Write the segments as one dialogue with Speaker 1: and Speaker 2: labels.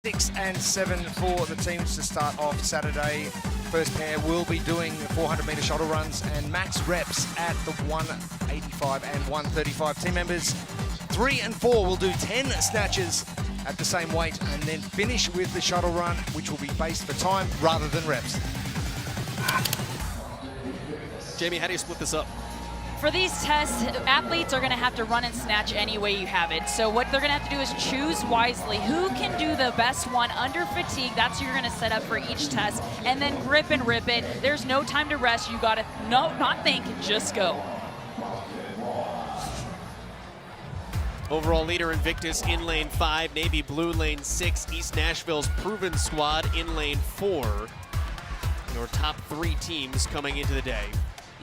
Speaker 1: 6 and 7 for the teams to start off Saturday. First pair will be doing 400-meter shuttle runs and max reps at the 185 and 135. Team members 3 and 4 will do 10 snatches at the same weight and then finish with the shuttle run, which will be based for time rather than reps.
Speaker 2: Jamie, how do you split this up?
Speaker 3: For these tests, athletes are going to have to run and snatch any way you have it. So what they're going to have to do is choose wisely. Who can do the best one under fatigue? That's what you're going to set up for each test. And then grip and rip it. There's no time to rest. You got to not think, just go.
Speaker 2: Overall leader Invictus in lane 5, Navy Blue lane 6, East Nashville's Proven Squad in lane 4. Your top 3 teams coming into the day.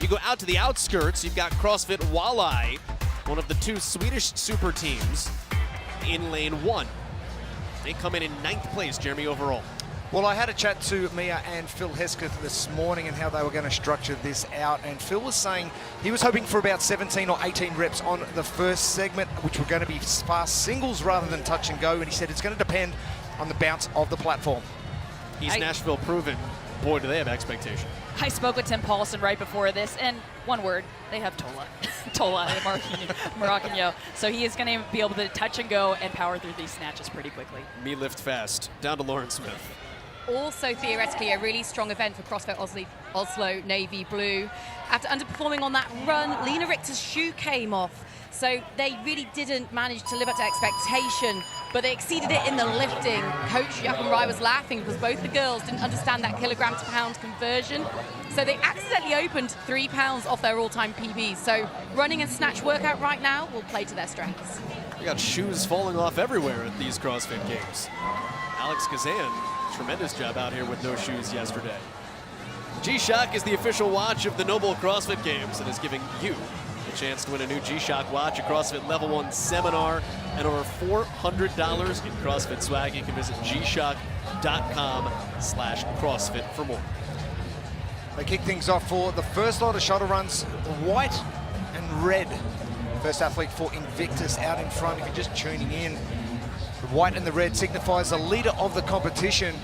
Speaker 2: You go out to the outskirts, you've got CrossFit Walleye, one of the 2 Swedish super teams, in lane 1. They come in 9th place, Jeremy, overall.
Speaker 1: Well, I had a chat to Mia and Phil Hesketh this morning and how they were going to structure this out. And Phil was saying he was hoping for about 17 or 18 reps on the first segment, which were going to be fast singles rather than touch and go. And he said it's going to depend on the bounce of the platform.
Speaker 2: East Nashville Proven. Boy, do they have expectation.
Speaker 3: I spoke with Tim Paulson right before this, and one word, they have Tola. Tola Maracano. So he is going to be able to touch and go and power through these snatches pretty quickly.
Speaker 2: Me lift fast. Down to Lauren Smith.
Speaker 4: Also theoretically a really strong event for CrossFit Oslo Navy Blue. After underperforming on that run, Lena Richter's shoe came off. So they really didn't manage to live up to expectation, but they exceeded it in the lifting. Coach Jochen Rai was laughing because both the girls didn't understand that kilogram to pound conversion. So they accidentally opened 3 pounds off their all-time PBs. So running and snatch workout right now will play to their strengths.
Speaker 2: We got shoes falling off everywhere at these CrossFit Games. Alex Kazan, tremendous job out here with no shoes yesterday. G-Shock is the official watch of the Noble CrossFit Games and is giving you a chance to win a new G-Shock watch, a CrossFit Level 1 seminar, and over $400 in CrossFit swag. You can visit gshock.com/CrossFit for more.
Speaker 1: They kick things off for the first lot of shuttle runs, white and red. First athlete for Invictus out in front. If you're just tuning in, the white and the red signifies the leader of the competition.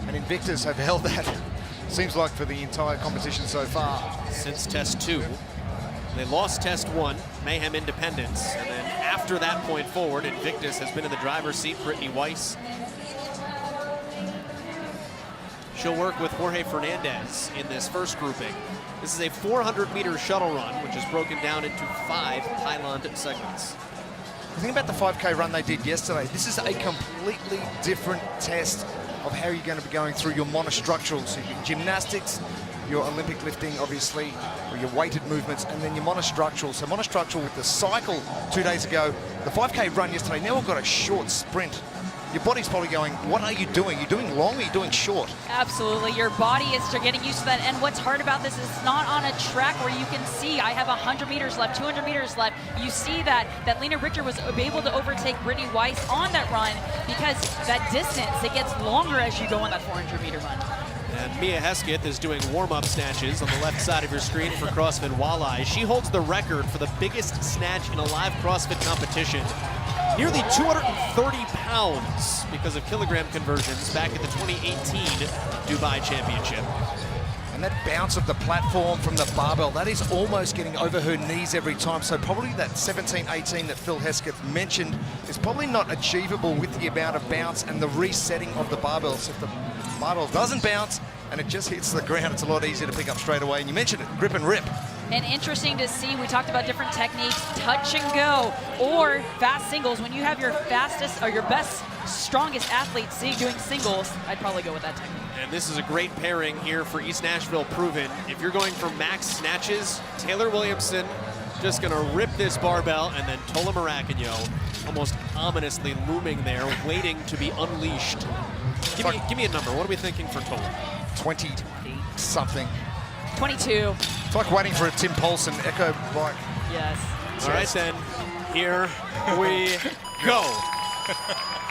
Speaker 1: And Invictus have held that, seems like, for the entire competition so far.
Speaker 2: Since test 2. They lost test 1, Mayhem Independence, and then after that point forward, Invictus has been in the driver's seat. Brittany Weiss. She'll work with Jorge Fernandez in this first grouping. This is a 400-meter shuttle run, which is broken down into 5 pylon segments.
Speaker 1: The thing about the 5K run they did yesterday, this is a completely different test of how you're going to be going through your monostructural. So your gymnastics, your Olympic lifting, obviously, or your weighted movements, and then your monostructural. So monostructural with the cycle 2 days ago, the 5K run yesterday, now we've got a short sprint. Your body's probably going, what are you doing? You're doing long or you're doing short?
Speaker 3: Absolutely. Your body is getting used to that. And what's hard about this is it's not on a track where you can see, I have 100 meters left, 200 meters left. You see that Lena Richter was able to overtake Brittany Weiss on that run because that distance, it gets longer as you go on that 400-meter run.
Speaker 2: And Mia Hesketh is doing warm-up snatches on the left side of your screen for CrossFit Walleye. She holds the record for the biggest snatch in a live CrossFit competition. Nearly 230 pounds because of kilogram conversions back at the 2018 Dubai Championship.
Speaker 1: And that bounce of the platform from the barbell, that is almost getting over her knees every time. So probably that 17-18 that Phil Hesketh mentioned is probably not achievable with the amount of bounce and the resetting of the barbell. So if the barbell doesn't bounce and it just hits the ground, it's a lot easier to pick up straight away. And you mentioned it, grip and rip.
Speaker 3: And interesting to see, we talked about different techniques, touch and go, or fast singles. When you have your fastest or your best, strongest athletes doing singles, I'd probably go with that technique.
Speaker 2: And this is a great pairing here for East Nashville Proven. If you're going for max snatches, Taylor Williamson just gonna rip this barbell, and then Tola Maracano almost ominously looming there, waiting to be unleashed. Give me a number. What are we thinking for Tola?
Speaker 1: 20-something.
Speaker 3: 22.
Speaker 1: It's like waiting for a Tim Paulson echo bike.
Speaker 3: Yes.
Speaker 2: All right, then. Here we go.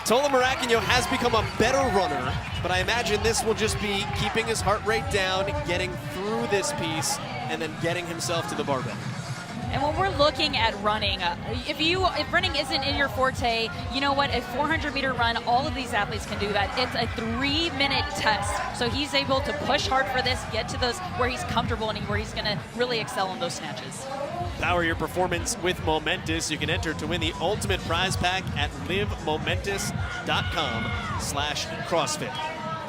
Speaker 2: Tola Maracano has become a better runner, but I imagine this will just be keeping his heart rate down, getting through this piece, and then getting himself to the barbell.
Speaker 3: And when we're looking at running, if running isn't in your forte, you know what? A 400-meter run, all of these athletes can do that. It's a 3-minute test, so he's able to push hard for this, get to those where he's comfortable and where he's going to really excel in those snatches.
Speaker 2: Power your performance with Momentous. You can enter to win the ultimate prize pack at livemomentous.com/CrossFit.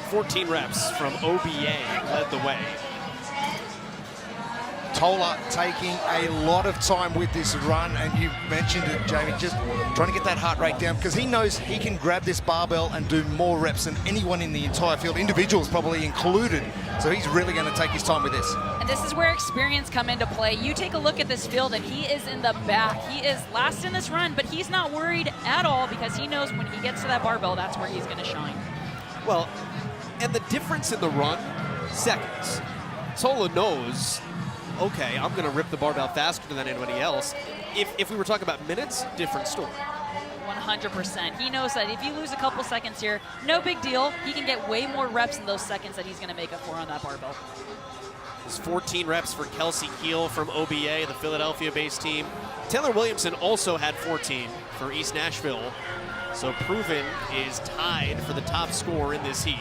Speaker 2: 14 reps from OBA led the way.
Speaker 1: Tola taking a lot of time with this run, and you mentioned it, Jamie, just trying to get that heart rate down because he knows he can grab this barbell and do more reps than anyone in the entire field, individuals probably included. So he's really going to take his time with this.
Speaker 3: And this is where experience come into play. You take a look at this field and he is in the back. He is last in this run, but he's not worried at all because he knows when he gets to that barbell, that's where he's going to shine.
Speaker 2: Well, and the difference in the run, seconds. Tola knows, okay, I'm going to rip the barbell faster than anybody else. If we were talking about minutes, different story.
Speaker 3: 100%. He knows that if you lose a couple seconds here, no big deal. He can get way more reps in those seconds that he's going to make up for on that barbell.
Speaker 2: There's 14 reps for Kelsey Keel from OBA, the Philadelphia-based team. Taylor Williamson also had 14 for East Nashville. So Proven is tied for the top score in this heat.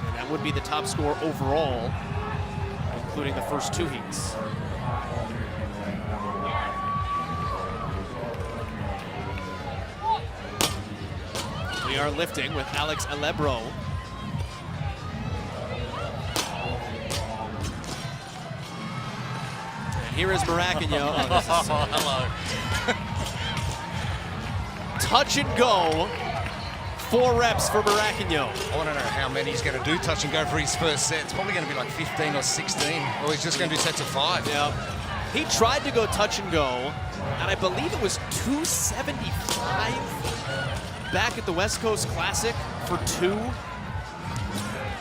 Speaker 2: And that would be the top score overall, including the first 2 heats. We are lifting with Alex Alebro. And here is Maracagno.
Speaker 1: Hello.
Speaker 2: Touch and go. 4 reps for Maracagno.
Speaker 1: I want to know how many he's going to do touch and go for his first set. It's probably going to be like 15 or 16, or he's just going to do sets of 5.
Speaker 2: Yeah. He tried to go touch and go, and I believe it was 275 back at the West Coast Classic for 2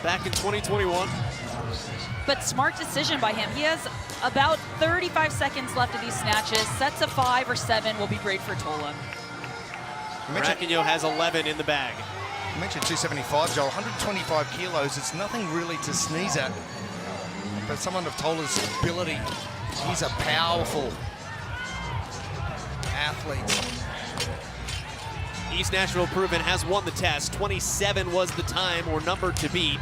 Speaker 2: back in 2021.
Speaker 3: But smart decision by him. He has about 35 seconds left of these snatches. Sets of 5 or 7 will be great for Tola.
Speaker 2: Maracagno has 11 in the bag.
Speaker 1: You mentioned 275, Joel. 125 kilos. It's nothing really to sneeze at. But someone of Tola's ability, he's a powerful athlete.
Speaker 2: East Nashville Proven has won the test. 27 was the time or number to beat.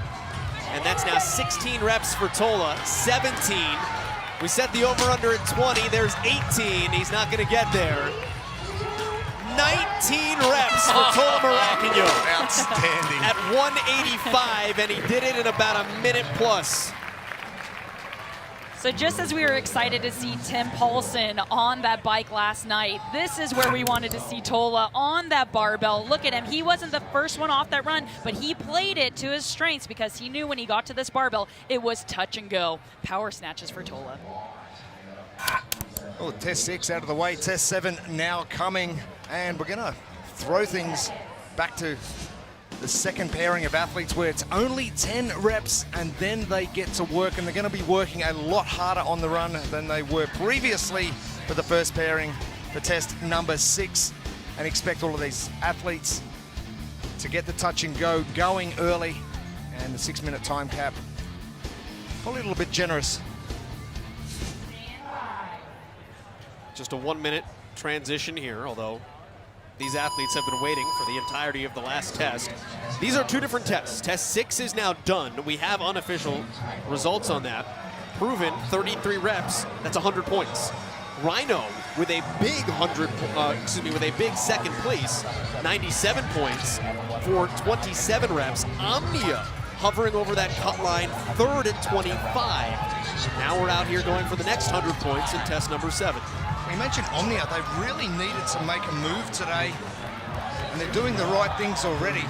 Speaker 2: And that's now 16 reps for Tola, 17. We set the over-under at 20. There's 18. He's not going to get there. 19 reps for Tola Maracagno.
Speaker 1: Outstanding.
Speaker 2: At 185, and he did it in about a minute plus.
Speaker 3: So just as we were excited to see Tim Paulson on that bike last night, this is where we wanted to see Tola on that barbell. Look at him. He wasn't the first one off that run, but he played it to his strengths because he knew when he got to this barbell, it was touch and go. Power snatches for Tola.
Speaker 1: Oh, test 6 out of the way. Test 7 now coming. And we're going to throw things back to the second pairing of athletes where it's only 10 reps and then they get to work, and they're going to be working a lot harder on the run than they were previously for the first pairing for test number 6. And expect all of these athletes to get the touch and go going early, and the 6-minute time cap probably a little bit generous.
Speaker 2: Just a 1-minute transition here, although these athletes have been waiting for the entirety of the last test. These are 2 different tests. Test 6 is now done. We have unofficial results on that. Proven 33 reps, that's 100 points. Rhino with a big with a big second place, 97 points for 27 reps. Omnia hovering over that cut line, 3rd at 25. Now we're out here going for the next 100 points in test number 7.
Speaker 1: You mentioned Omnia. They really needed to make a move today, and they're doing the right things already.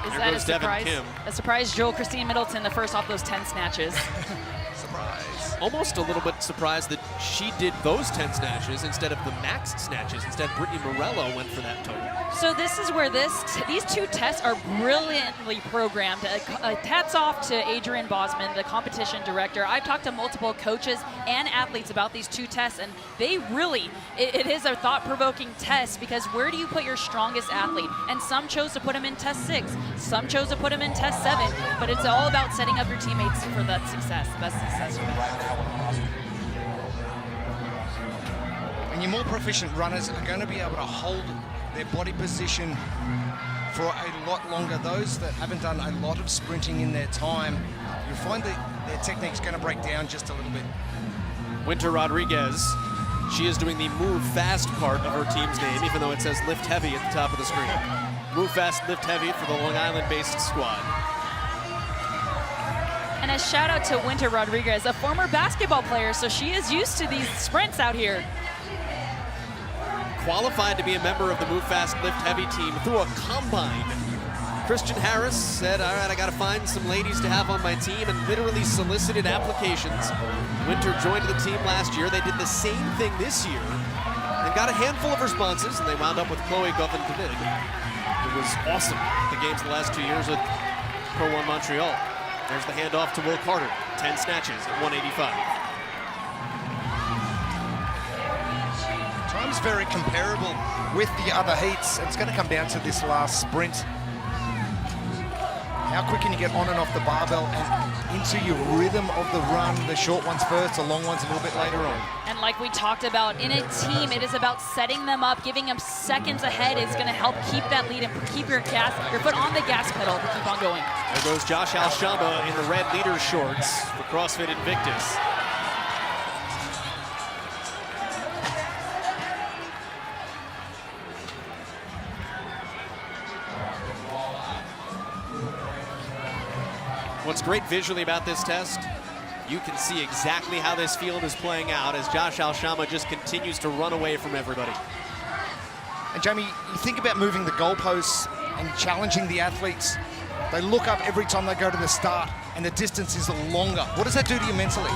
Speaker 3: Is
Speaker 2: There
Speaker 3: that a
Speaker 2: goes Devin
Speaker 3: surprise?
Speaker 2: Kim.
Speaker 3: A surprise, Joel Christine Middleton, the first off those 10 snatches.
Speaker 1: Surprise.
Speaker 2: almost a little bit surprised that she did those 10 snatches instead of the max snatches. Instead, Brittany Morello went for that total.
Speaker 3: So this is where these two tests are brilliantly programmed. Hats off to Adrian Bosman, the competition director. I've talked to multiple coaches and athletes about these two tests, and they really, it is a thought-provoking test, because where do you put your strongest athlete? And some chose to put him in test 6, some chose to put him in test 7, but it's all about setting up your teammates for that success, the best success for them.
Speaker 1: And your more proficient runners are going to be able to hold their body position for a lot longer. Those that haven't done a lot of sprinting in their time, you'll find that their technique's going to break down just a little bit.
Speaker 2: Winter Rodriguez, she is doing the move fast part of her team's name, even though it says lift heavy at the top of the screen. Move fast, lift heavy for the Long Island-based squad.
Speaker 3: And a shout out to Winter Rodriguez, a former basketball player, so she is used to these sprints out here.
Speaker 2: Qualified to be a member of the Move Fast Lift Heavy team through a combine. Christian Harris said, all right, I gotta find some ladies to have on my team, and literally solicited applications. Winter joined the team last year. They did the same thing this year and got a handful of responses, and they wound up with Chloe Govan-David. It was awesome, the games the last 2 years with Pro 1 Montreal. There's the handoff to Will Carter, 10 snatches at 185.
Speaker 1: Time's very comparable with the other heats. It's going to come down to this last sprint. How quick can you get on and off the barbell and into your rhythm of the run? The short ones first, the long ones a little bit later on.
Speaker 3: And like we talked about, in a team, it is about setting them up, giving them seconds ahead is going to help keep that lead and keep your foot on the gas pedal to keep on going.
Speaker 2: There goes Josh Alshama in the red leader shorts for CrossFit Invictus. What's great visually about this test, you can see exactly how this field is playing out as Josh Alshama just continues to run away from everybody.
Speaker 1: And Jamie, you think about moving the goalposts and challenging the athletes. They look up every time they go to the start, and the distance is longer. What does that do to you mentally?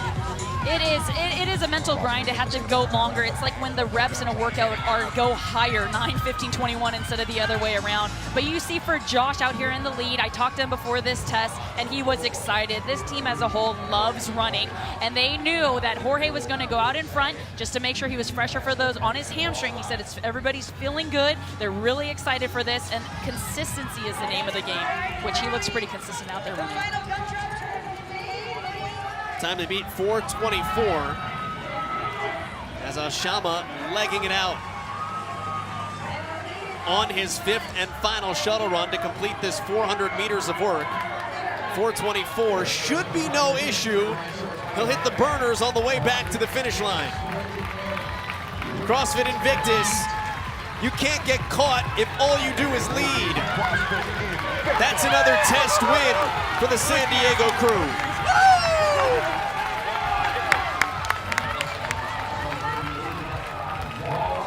Speaker 3: It is a mental grind to have to go longer. It's like when the reps in a workout go higher, 9, 15, 21 instead of the other way around. But you see for Josh out here in the lead, I talked to him before this test, and he was excited. This team as a whole loves running, and they knew that Jorge was going to go out in front just to make sure he was fresher for those on his hamstring. He said everybody's feeling good. They're really excited for this, and consistency is the name of the game, which he looks pretty consistent out there running.
Speaker 2: Time to beat 4:24 as Alshama legging it out on his 5th and final shuttle run to complete this 400 meters of work. 4:24 should be no issue. He'll hit the burners on the way back to the finish line. CrossFit Invictus, you can't get caught if all you do is lead. That's another test win for the San Diego crew.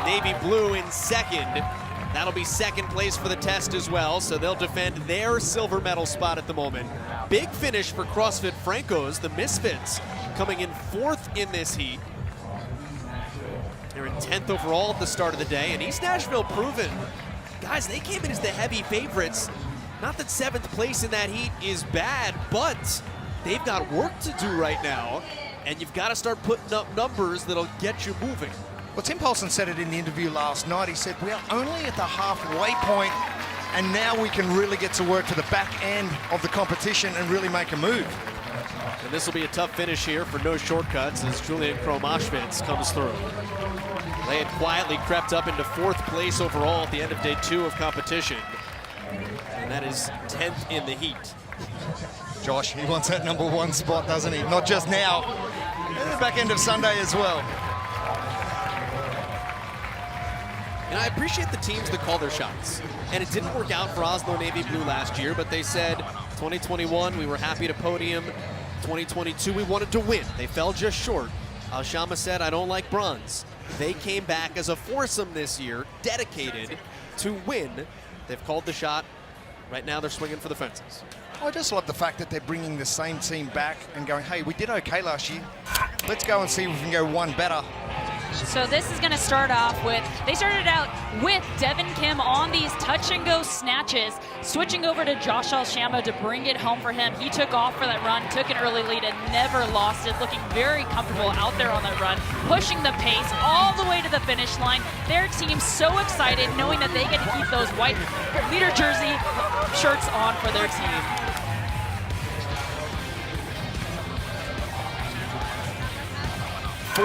Speaker 2: Navy Blue in second. That'll be second place for the test as well, so they'll defend their silver medal spot at the moment. Big finish for CrossFit Franco's, the Misfits, coming in 4th in this heat. They're in 10th overall at the start of the day, and East Nashville proven. Guys, they came in as the heavy favorites. Not that 7th place in that heat is bad, but they've got work to do right now, and you've got to start putting up numbers that'll get you moving.
Speaker 1: Well, Tim Paulson said it in the interview last night. He said, we are only at the halfway point, and now we can really get to work for the back end of the competition and really make a move.
Speaker 2: And this will be a tough finish here for no shortcuts as Julian Kromoshvitz comes through. They had quietly crept up into 4th place overall at the end of day 2 of competition. And that is 10th in the heat.
Speaker 1: Josh, he wants that number 1 spot, doesn't he? Not just now, at the back end of Sunday as well.
Speaker 2: And I appreciate the teams that call their shots. And it didn't work out for Oslo Navy Blue last year, but they said 2021, we were happy to podium. 2022, we wanted to win. They fell just short. Alshama said, I don't like bronze. They came back as a foursome this year, dedicated to win. They've called the shot. Right now, they're swinging for the fences.
Speaker 1: I just love the fact that they're bringing the same team back and going, hey, we did okay last year. Let's go and see if we can go one better.
Speaker 3: So this is going to start off with, they started out with Devin Kim on these touch and go snatches, switching over to Josh Alshamo to bring it home for him. He took off for that run, took an early lead and never lost it, looking very comfortable out there on that run, pushing the pace all the way to the finish line. Their team so excited knowing that they get to keep those white leader jersey shirts on for their team.